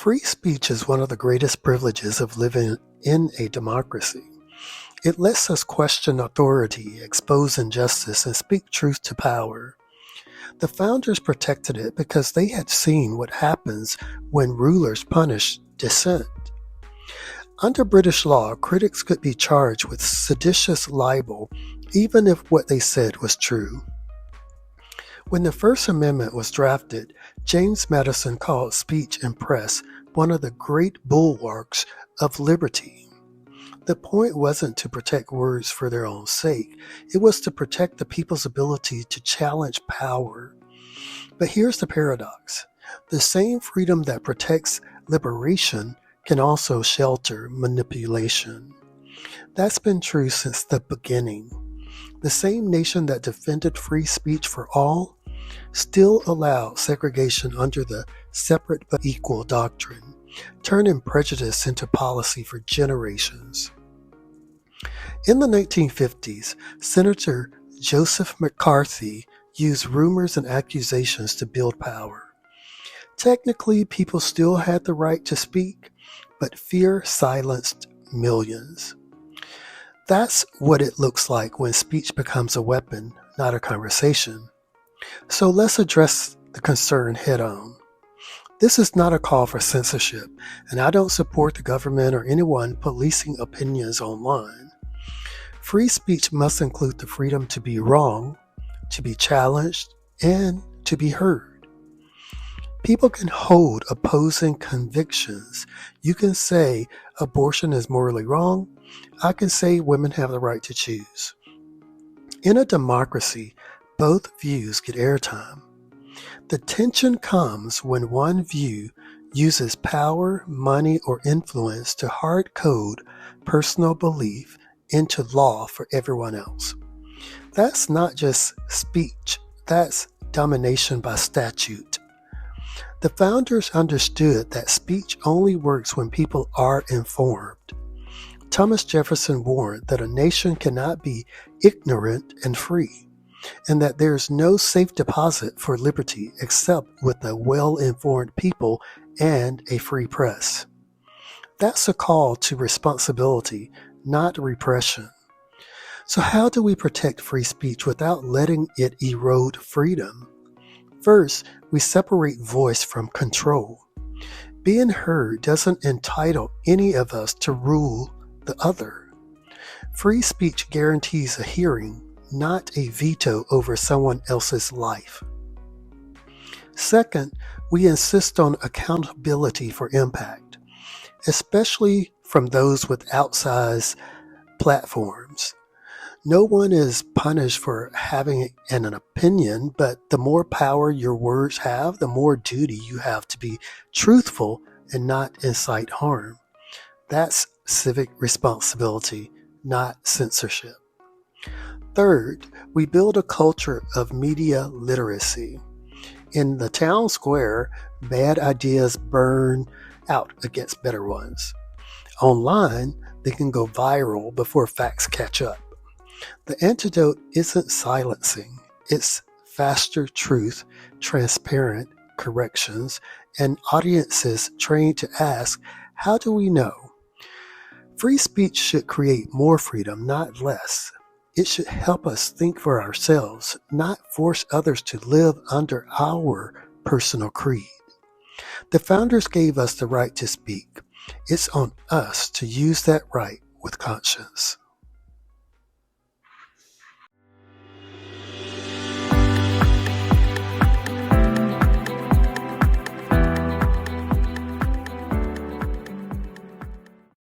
Free speech is one of the greatest privileges of living in a democracy. It lets us question authority, expose injustice, and speak truth to power. The founders protected it because they had seen what happens when rulers punish dissent. Under British law, critics could be charged with seditious libel even if what they said was true. When the First Amendment was drafted, James Madison called speech and press one of the great bulwarks of liberty. The point wasn't to protect words for their own sake. It was to protect the people's ability to challenge power. But here's the paradox. The same freedom that protects liberation can also shelter manipulation. That's been true since the beginning. The same nation that defended free speech for all still allowed segregation under the separate but equal doctrine, turning prejudice into policy for generations. In the 1950s, Senator Joseph McCarthy used rumors and accusations to build power. Technically, people still had the right to speak, but fear silenced millions. That's what it looks like when speech becomes a weapon, not a conversation. So let's address the concern head on. This is not a call for censorship, and I don't support the government or anyone policing opinions online. Free speech must include the freedom to be wrong, to be challenged, and to be heard. People can hold opposing convictions. You can say abortion is morally wrong. I can say women have the right to choose. In a democracy, both views get airtime. The tension comes when one view uses power, money, or influence to hard code personal belief into law for everyone else. That's not just speech, that's domination by statute. The founders understood that speech only works when people are informed. Thomas Jefferson warned that a nation cannot be ignorant and free, and that there is no safe deposit for liberty except with a well-informed people and a free press. That's a call to responsibility, not repression. So how do we protect free speech without letting it erode freedom? First, we separate voice from control. Being heard doesn't entitle any of us to rule the other. Free speech guarantees a hearing, not a veto over someone else's life. Second, we insist on accountability for impact, especially from those with outsized platforms. No one is punished for having an opinion, but the more power your words have, the more duty you have to be truthful and not incite harm. That's civic responsibility, not censorship. Third, we build a culture of media literacy. In the town square, bad ideas burn out against better ones. Online, they can go viral before facts catch up. The antidote isn't silencing, it's faster truth, transparent corrections, and audiences trained to ask, how do we know? Free speech should create more freedom, not less. It should help us think for ourselves, not force others to live under our personal creed. The founders gave us the right to speak. It's on us to use that right with conscience.